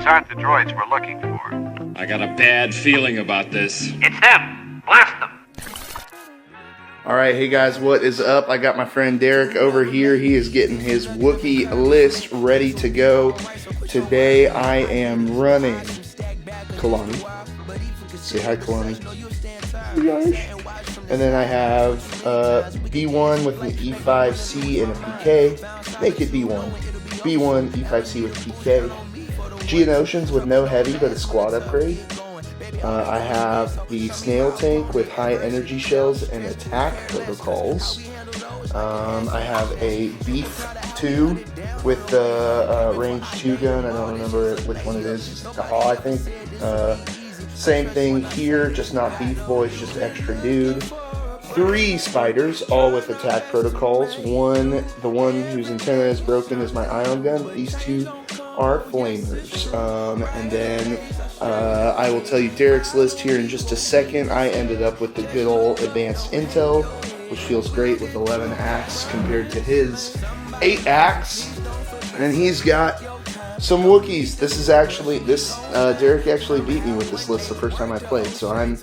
aren't the droids we're looking for. I got a bad feeling about this. It's them! Blast them! Alright, hey guys, what is up? I got my friend Derek over here. He is getting his Wookiee list ready to go. Today I am running Kalani. Say hi, Kalani. Hey guys. And then I have B1 with an E5C and a PK. Make it B1. B1, E5C with PK. Geonosians with no heavy but a squad upgrade. I have the Snail tank with high energy shells and attack protocols. I have a Beef 2 with the range 2 gun. I don't remember which one it is. It's the Haw, I think. Same thing here, just not Beef Boys, just extra dude. 3 spiders, all with attack protocols. The one whose antenna is broken is my ion gun. These 2 are flamers. And then I will tell you Derek's list here in just a second. I ended up with the good old advanced intel, which feels great with 11 acts compared to his 8 acts. And he's got some Wookiees. Derek actually beat me with this list the first time I played, so I'm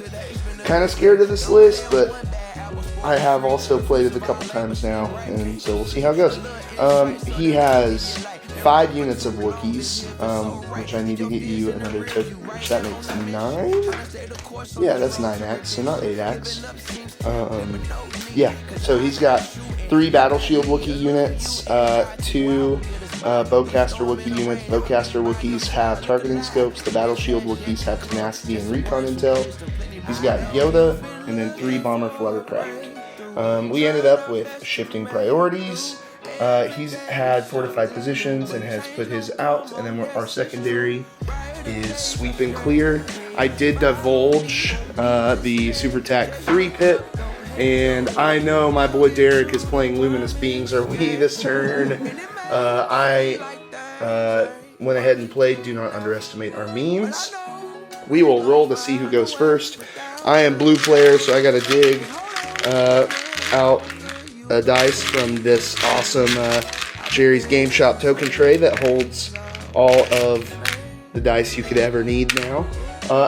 kind of scared of this list, but I have also played it a couple times now, and so we'll see how it goes. He has 5 units of Wookiees, which I need to get you another token, which that makes 9? Yeah, that's 9 acts, so not 8 acts. Yeah, so he's got 3 Battle Shield Wookiee units, 2 Bowcaster Wookiee units. Bowcaster Wookiees have targeting scopes, the Battle Shield Wookiees have tenacity and recon intel. He's got Yoda, and then 3 Bomber Fluttercraft. We ended up with shifting priorities. He's had fortified positions and has put his out, and then our secondary is sweep and clear. I did divulge the Super Tac 3 pit, and I know my boy Derek is playing Luminous Beings Are We this turn. I went ahead and played Do Not Underestimate Our Memes. We will roll to see who goes first. I am blue player, so I gotta dig out a dice from this awesome Jerry's Game Shop token tray that holds all of the dice you could ever need now.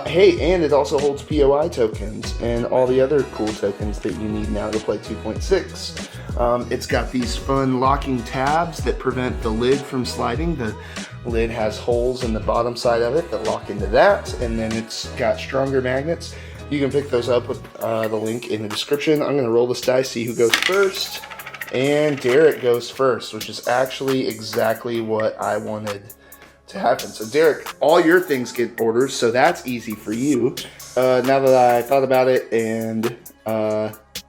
Hey, and it also holds POI tokens and all the other cool tokens that you need now to play 2.6. It's got these fun locking tabs that prevent the lid from sliding. The lid has holes in the bottom side of it that lock into that, and then it's got stronger magnets. You can pick those up with the link in the description. I'm going to roll this dice, see who goes first, and Derek goes first, which is actually exactly what I wanted to happen. So Derek, all your things get orders, so that's easy for you. Now that I thought about it and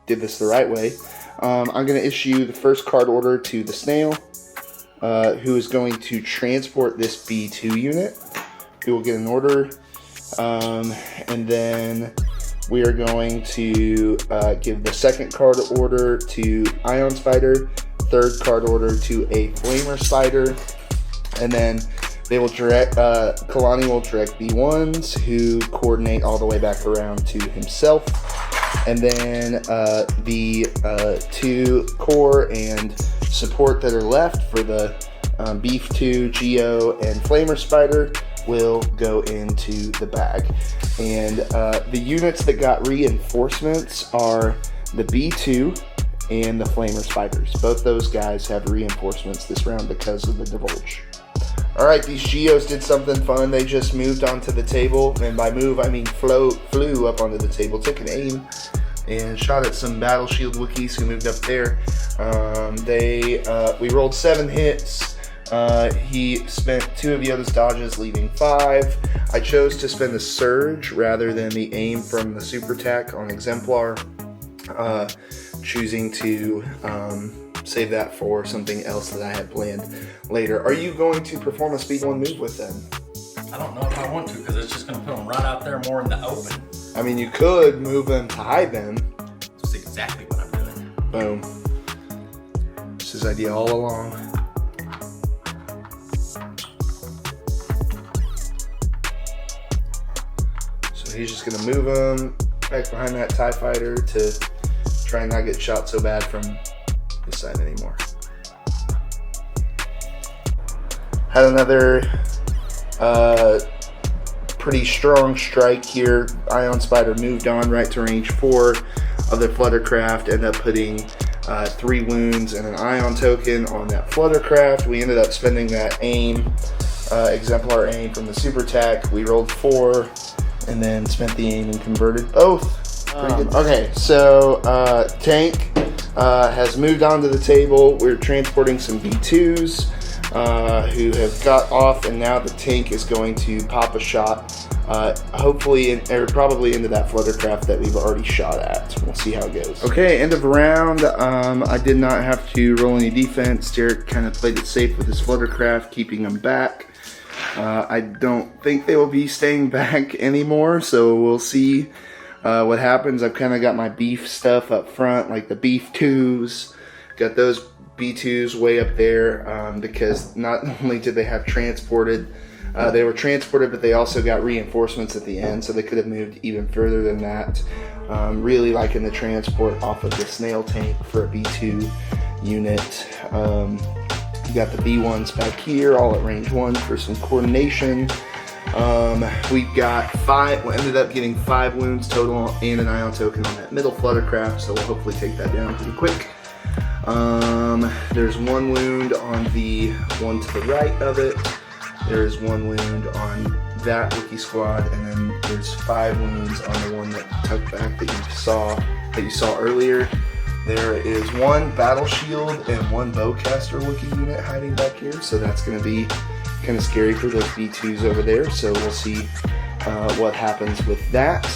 did this the right way, I'm going to issue the first card order to the Snail, who is going to transport this B2 unit, who will get an order, and then we are going to give the second card order to Ion Spider, third card order to a Flamer Spider, and then they will direct, Kalani will direct B1s who coordinate all the way back around to himself. And then the 2 core and support that are left for the Beef 2, Geo, and Flamer Spider will go into the bag. And the units that got reinforcements are the B2 and the Flamer Spiders. Both those guys have reinforcements this round because of the divulge. Alright, these Geos did something fun. They just moved onto the table, and by move I mean flew up onto the table, took an aim, and shot at some Battle Shield Wookiees who moved up there. We rolled 7 hits. He spent 2 of Yoda's dodges, leaving 5. I chose to spend the Surge rather than the aim from the Super Tac on Exemplar, choosing to save that for something else that I had planned later. Are you going to perform a speed 1 move with them? I don't know if I want to, because it's just going to put them right out there more in the open. I mean, you could move them to hide them. That's exactly what I'm doing. Boom. This is idea all along. So he's just going to move them back behind that TIE fighter to try and not get shot so bad from this side anymore. Had another Pretty strong strike here. Ion Spider moved on right to range 4 of the Fluttercraft, ended up putting 3 wounds and an Ion token on that Fluttercraft. We ended up spending that aim, exemplar aim from the super attack. We rolled 4 and then spent the aim and converted both. Okay, so tank has moved on to the table. We're transporting some B2s. Who have got off, and now the tank is going to pop a shot, hopefully, or probably into that Fluttercraft that we've already shot at. We'll see how it goes. Okay, end of round. I did not have to roll any defense. Derek kind of played it safe with his Fluttercraft, keeping them back. I don't think they will be staying back anymore, so we'll see what happens. I've kind of got my beef stuff up front, like the beef 2s. Got those B2s way up there because not only did they have transported, they were transported, but they also got reinforcements at the end, so they could have moved even further than that. Really liking the transport off of the Snail tank for a B2 unit. You got the B1s back here, all at range 1 for some coordination. We got 5, we ended up getting 5 wounds total and an Ion token on that middle Fluttercraft, so we'll hopefully take that down pretty quick. There's 1 wound on the one to the right of it. There's 1 wound on that Wookiee squad, and then there's 5 wounds on the one that tucked back that you saw earlier. There is 1 battle shield and 1 bowcaster Wookiee unit hiding back here, so that's going to be kind of scary for those B2s over there. So we'll see what happens with that.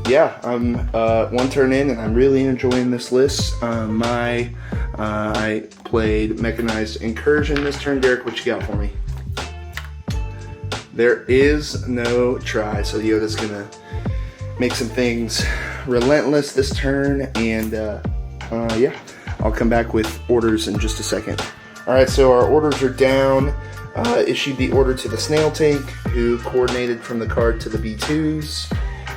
Yeah, I'm 1 turn in and I'm really enjoying this list. I played Mechanized Incursion this turn. Derek, what you got for me? There is no try, so Yoda's gonna make some things relentless this turn, and yeah, I'll come back with orders in just a second. Alright, so our orders are down. Issued the order to the Snail tank, who coordinated from the card to the B2s.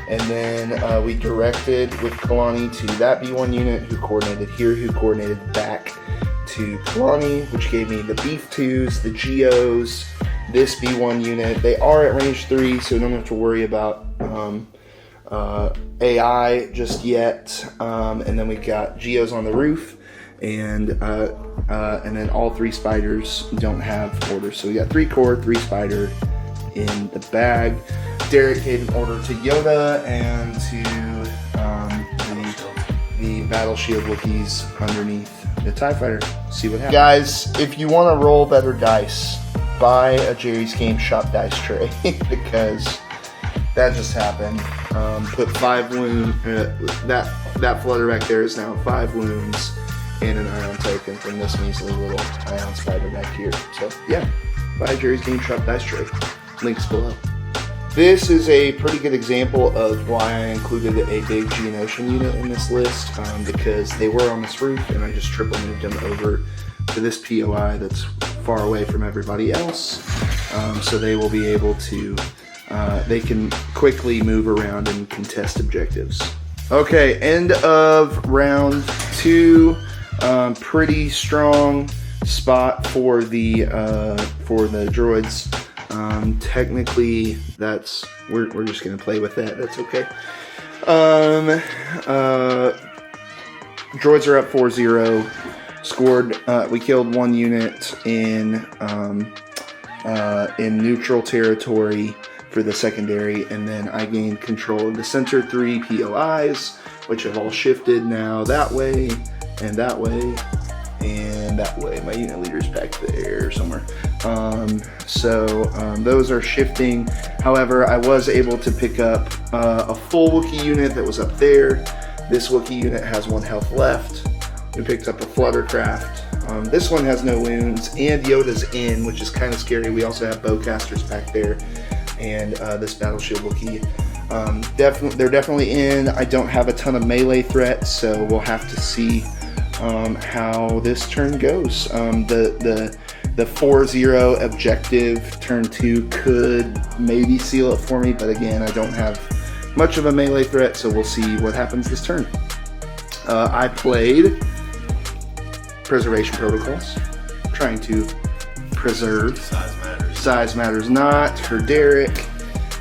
And then we directed with Kalani to that B1 unit, who coordinated here, who coordinated back to Kalani, which gave me the Beef 2s, the Geos, this B1 unit. They are at range 3, so we don't have to worry about AI just yet. And then we've got Geos on the roof, and then all 3 spiders don't have orders. So we got 3 core, 3 spider in the bag. Derek gave an order to Yoda and to the Battle Shield Wookiees underneath the TIE Fighter. See what happens. Guys, if you want to roll better dice, buy a Jerry's Game Shop dice tray because that just happened. Put 5 wounds. That flutter back there is now 5 wounds and an Ion token from this measly little Ion Spider back here. So yeah, buy a Jerry's Game Shop dice tray. Links below. This is a pretty good example of why I included a big Geonosian unit in this list, because they were on this roof and I just triple moved them over to this POI that's far away from everybody else, so they will be able to, they can quickly move around and contest objectives. Okay, end of round 2. Pretty strong spot for the droids. Technically, that's we're just gonna play with that. That's okay. Droids are up 4-0. Scored. We killed 1 unit in neutral territory for the secondary, and then I gained control of the center 3 POIs, which have all shifted now that way and that way and that way. My unit leader's back there somewhere. Those are shifting. However, I was able to pick up a full Wookiee unit that was up there. This Wookiee unit has 1 health left. We picked up a Fluttercraft. This one has no wounds, and Yoda's in, which is kind of scary. We also have bowcasters back there, and this Battle Shield Wookiee. They're definitely in. I don't have a ton of melee threats, so we'll have to see how this turn goes. The 4-0 objective turn 2 could maybe seal it for me, but again, I don't have much of a melee threat, so we'll see what happens this turn. I played Preservation Protocols, trying to preserve. Size matters. Size matters not for Derek.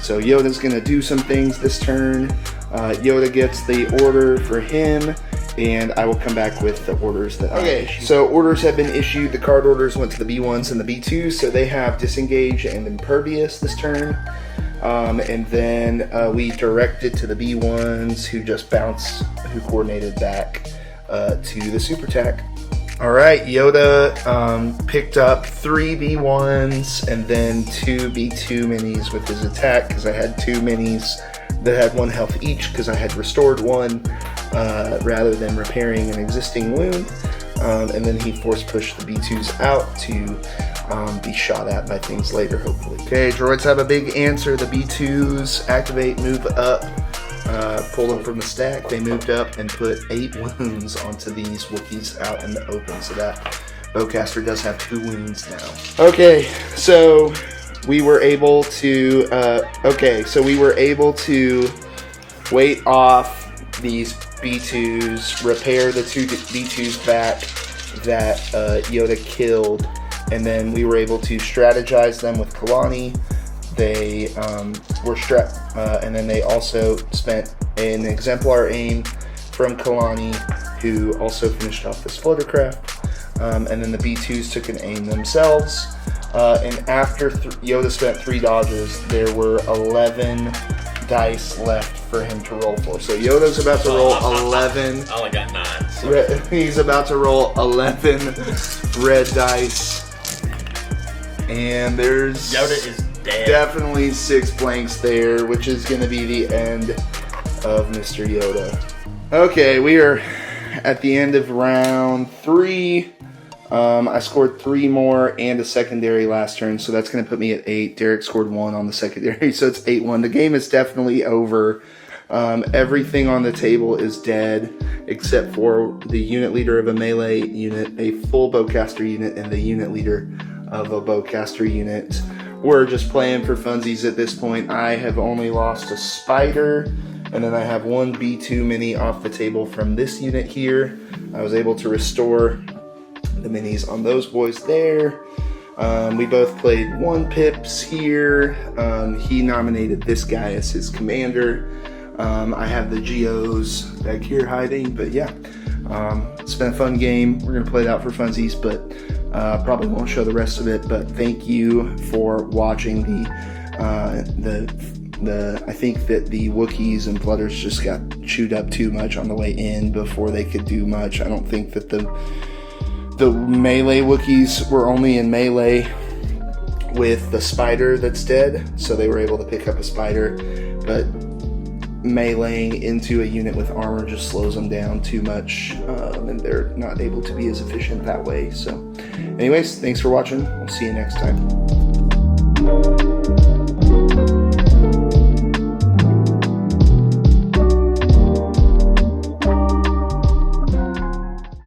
So Yoda's gonna do some things this turn. Yoda gets the order for him, and I will come back with the orders that I issued. So orders have been issued. The card orders went to the B1s and the B2s, so they have Disengage and Impervious this turn. And then we directed to the B1s, who just bounced, who coordinated back to the Super Attack. All right, Yoda picked up 3 B1s and then 2 B2 minis with his attack, because I had 2 minis that had 1 health each, because I had restored 1 rather than repairing an existing wound. And then he force pushed the B2s out to be shot at by things later, hopefully. Okay, droids have a big answer. The B2s activate, move up, pull them from the stack. They moved up and put 8 wounds onto these Wookiees out in the open, so that bowcaster does have 2 wounds now. Okay, so we were able to wait off these B2s, repair the 2 B2s back that Yoda killed, and then we were able to strategize them with Kalani. They were and then they also spent an exemplar aim from Kalani, who also finished off this Fluttercraft. And then the B2s took an aim themselves. And after Yoda spent 3 dodges, there were 11 dice left for him to roll for. So Yoda's about to roll 11. I only got 9. So. He's about to roll 11 red dice. And there's Yoda is dead. Definitely 6 blanks there, which is going to be the end of Mr. Yoda. Okay, we are at the end of round 3. I scored 3 more and a secondary last turn, so that's going to put me at 8. Derek scored 1 on the secondary, so it's 8-1. The game is definitely over. Everything on the table is dead, except for the unit leader of a melee unit, a full bowcaster unit, and the unit leader of a bowcaster unit. We're just playing for funsies at this point. I have only lost a spider, and then I have 1 B2 mini off the table from this unit here. I was able to restore the minis on those boys there. We both played 1 pips here. He nominated this guy as his commander. I have the Geos back here hiding, but yeah, it's been a fun game. We're gonna play it out for funsies, but probably won't show the rest of it. But thank you for watching I think that the Wookiees and Flutters just got chewed up too much on the way in before they could do much. I don't think that the melee Wookiees were only in melee with the spider that's dead, so they were able to pick up a spider, but meleeing into a unit with armor just slows them down too much, and they're not able to be as efficient that way. So anyways, thanks for watching. We'll see you next time.